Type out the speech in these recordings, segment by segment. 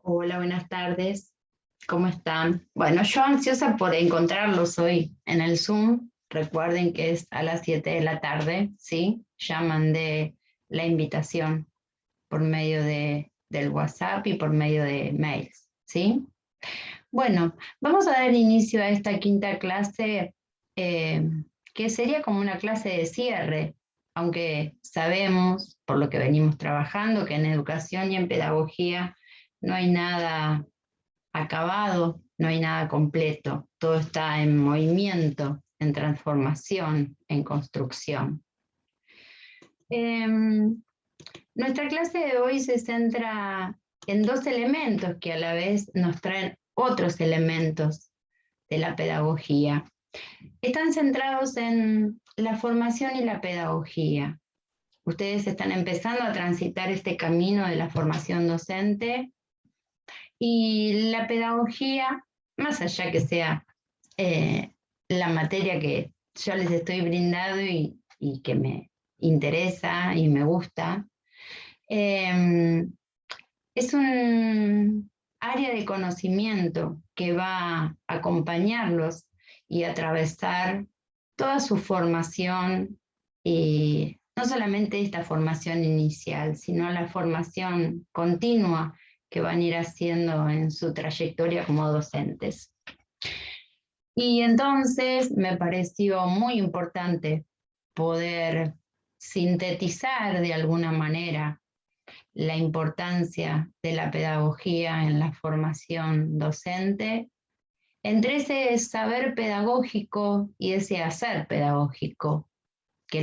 Hola, buenas tardes. ¿Cómo están? Bueno, yo ansiosa por encontrarlos hoy en el Zoom. Recuerden que es a las 7 de la tarde, ¿sí? Ya mandé la invitación por medio del WhatsApp y por medio de mails, ¿sí? Bueno, vamos a dar inicio a esta quinta clase, eh, que sería como una clase de cierre, aunque sabemos, por lo que venimos trabajando, que en educación y en pedagogía no hay nada acabado, no hay nada completo, todo está en movimiento, en transformación, en construcción. Nuestra clase de hoy se centra en dos elementos que a la vez nos traen otros elementos de la pedagogía. Están centrados en la formación y la pedagogía. Ustedes están empezando a transitar este camino de la formación docente y la pedagogía, más allá que sea eh, la materia que yo les estoy brindando y que me interesa y me gusta, eh, es un área de conocimiento que va a acompañarlos y atravesar toda su formación, y no solamente esta formación inicial, sino la formación continua que van a ir haciendo en su trayectoria como docentes. Y entonces me pareció muy importante poder sintetizar de alguna manera la importancia de la pedagogía en la formación docente, entre ese saber pedagógico y ese hacer pedagógico que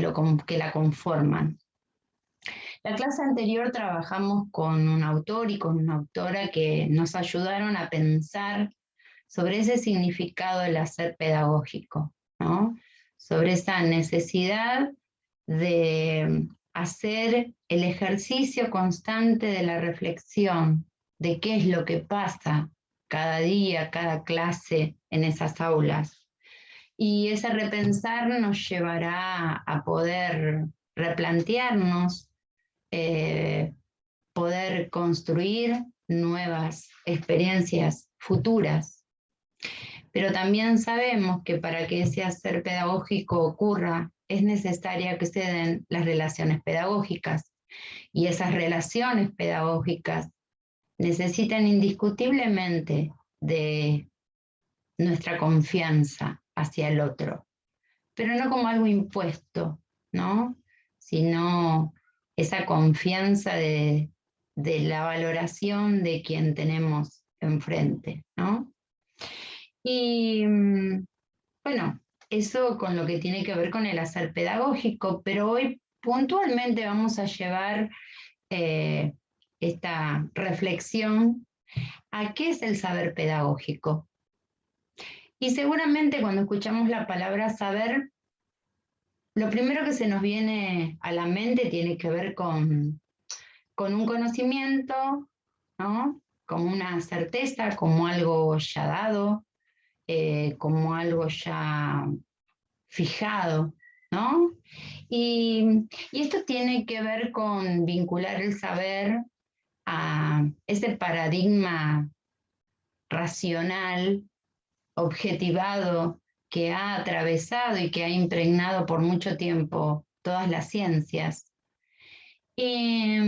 la conforman. La clase anterior trabajamos con un autor y con una autora que nos ayudaron a pensar sobre ese significado del hacer pedagógico, ¿no? Sobre esa necesidad de hacer el ejercicio constante de la reflexión de qué es lo que pasa cada día, cada clase en esas aulas. Y ese repensar nos llevará a poder replantearnos, eh, poder construir nuevas experiencias futuras. Pero también sabemos que para que ese hacer pedagógico ocurra, es necesaria que se den las relaciones pedagógicas. Y esas relaciones pedagógicas necesitan indiscutiblemente de nuestra confianza hacia el otro, pero no como algo impuesto, ¿no? Sino esa confianza de la valoración de quien tenemos enfrente, ¿no? Y bueno, eso con lo que tiene que ver con el hacer pedagógico, pero hoy puntualmente vamos a llevar eh, esta reflexión a qué es el saber pedagógico. Y seguramente cuando escuchamos la palabra saber, lo primero que se nos viene a la mente tiene que ver con un conocimiento, ¿no? Como una certeza, como algo ya dado, como algo ya fijado, ¿no? Y esto tiene que ver con vincular el saber a ese paradigma racional, objetivado, que ha atravesado y que ha impregnado por mucho tiempo todas las ciencias. Y,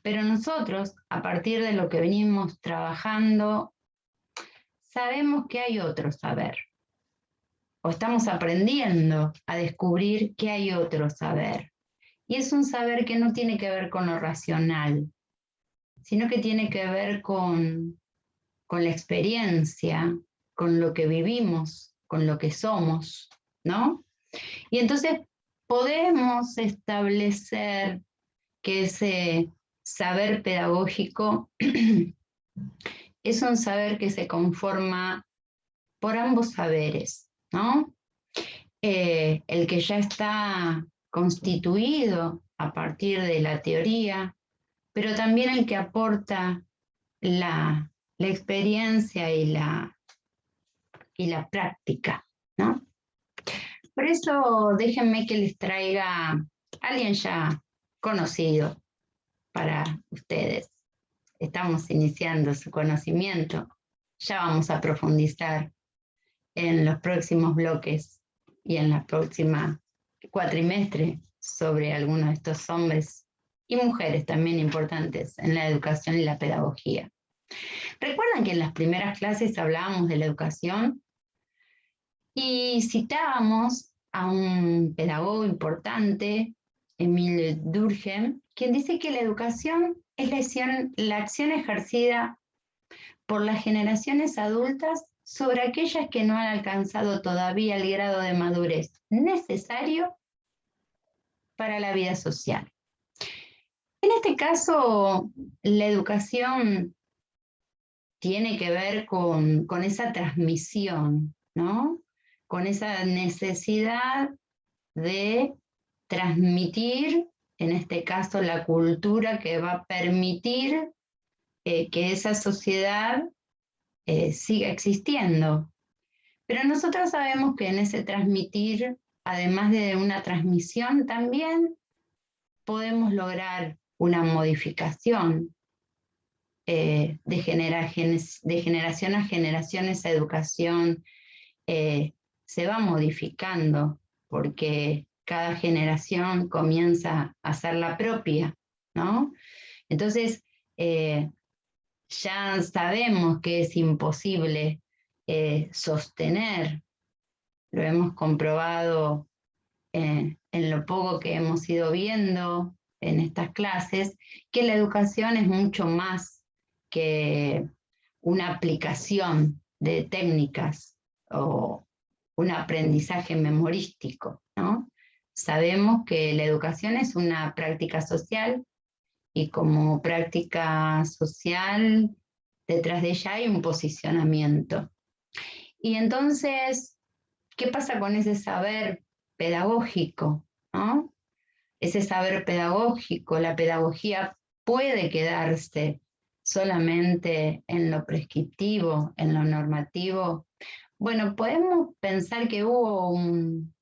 pero nosotros, a partir de lo que venimos trabajando, sabemos que hay otro saber, o estamos aprendiendo a descubrir que hay otro saber. Y es un saber que no tiene que ver con lo racional, sino que tiene que ver con la experiencia, con lo que vivimos, con lo que somos, ¿no? Y entonces podemos establecer que ese saber pedagógico es un saber que se conforma por ambos saberes, ¿no? El que ya está constituido a partir de la teoría, pero también el que aporta la experiencia y la práctica, ¿no? Por eso déjenme que les traiga a alguien ya conocido para ustedes. estamos iniciando su conocimiento. Ya vamos a profundizar en los próximos bloques y en la próxima cuatrimestre sobre algunos de estos hombres y mujeres también importantes en la educación y la pedagogía. ¿Recuerdan que en las primeras clases hablábamos de la educación y citábamos a un pedagogo importante, Emile Durkheim, quien dice que la educación es la acción ejercida por las generaciones adultas sobre aquellas que no han alcanzado todavía el grado de madurez necesario para la vida social. En este caso, la educación tiene que ver con esa transmisión, ¿no? Con esa necesidad de transmitir, en este caso, la cultura que va a permitir que esa sociedad siga existiendo. Pero nosotros sabemos que en ese transmitir, además de una transmisión, también podemos lograr una modificación de generación a generación. Esa educación se va modificando porque cada generación comienza a ser la propia, ¿no? Entonces, ya sabemos que es imposible sostener, lo hemos comprobado en lo poco que hemos ido viendo en estas clases, que la educación es mucho más que una aplicación de técnicas o un aprendizaje memorístico, ¿no? Sabemos que la educación es una práctica social y como práctica social, detrás de ella hay un posicionamiento. Y entonces, ¿qué pasa con ese saber pedagógico, ¿no? Ese saber pedagógico, la pedagogía puede quedarse solamente en lo prescriptivo, en lo normativo. Bueno, podemos pensar que hubo un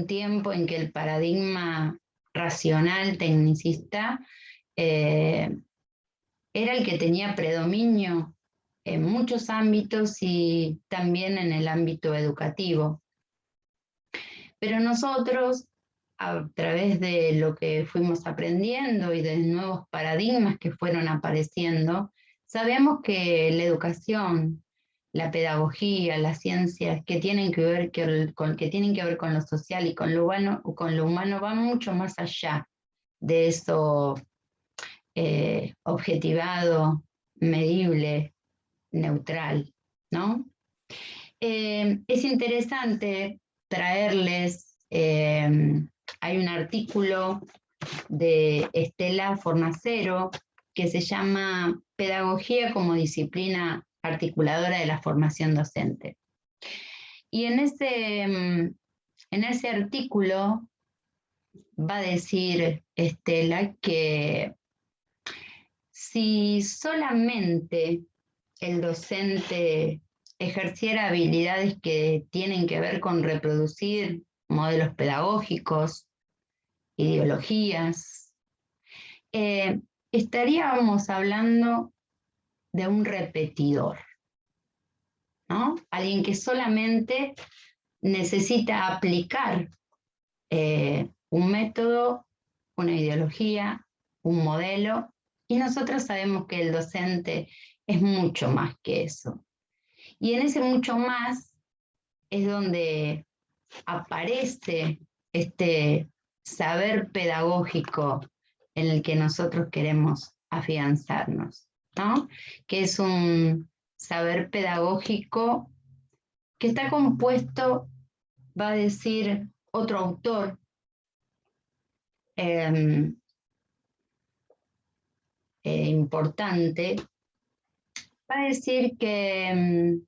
tiempo en que el paradigma racional tecnicista era el que tenía predominio en muchos ámbitos y también en el ámbito educativo. Pero nosotros, a través de lo que fuimos aprendiendo y de nuevos paradigmas que fueron apareciendo, sabemos que la educación, la pedagogía, las ciencias que tienen que ver con lo social y con lo humano van mucho más allá de eso objetivado, medible, neutral, ¿no? Es interesante traerles, hay un artículo de Estela Fornacero que se llama Pedagogía como disciplina articuladora de la formación docente. Y en ese artículo va a decir Estela que si solamente el docente ejerciera habilidades que tienen que ver con reproducir modelos pedagógicos, ideologías, estaríamos hablando de un repetidor, ¿no? Alguien que solamente necesita aplicar un método, una ideología, un modelo, y nosotros sabemos que el docente es mucho más que eso. Y en ese mucho más es donde aparece este saber pedagógico en el que nosotros queremos afianzarnos, ¿no? Que es un saber pedagógico que está compuesto, va a decir otro autor, importante, va a decir que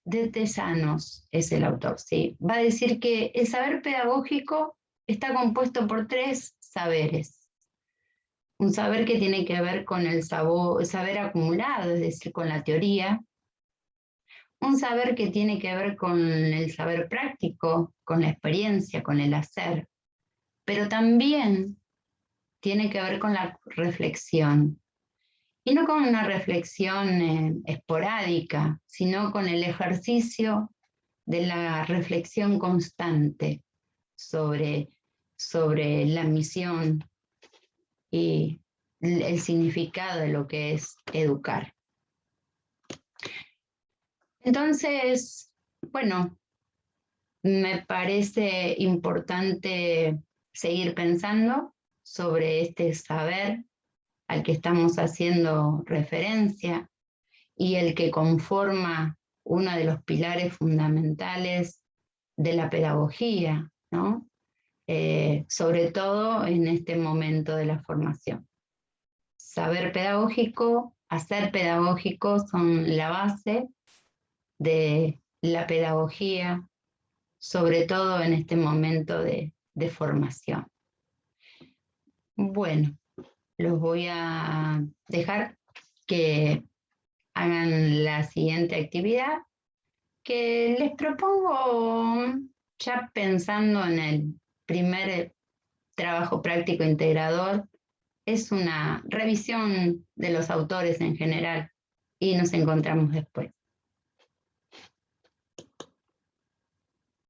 de Tesanos es el autor, ¿sí? Va a decir que el saber pedagógico está compuesto por tres saberes. Un saber que tiene que ver con el saber acumulado, es decir, con la teoría. Un saber que tiene que ver con el saber práctico, con la experiencia, con el hacer. Pero también tiene que ver con la reflexión. y no con una reflexión esporádica, sino con el ejercicio de la reflexión constante sobre, sobre la misión y el significado de lo que es educar. Entonces, bueno, me parece importante seguir pensando sobre este saber al que estamos haciendo referencia y el que conforma uno de los pilares fundamentales de la pedagogía, ¿no? Sobre todo en este momento de la formación. Saber pedagógico, hacer pedagógico son la base de la pedagogía, sobre todo en este momento de formación. Bueno, los voy a dejar que hagan la siguiente actividad, que les propongo ya pensando en el primer trabajo práctico integrador, es una revisión de los autores en general y nos encontramos después.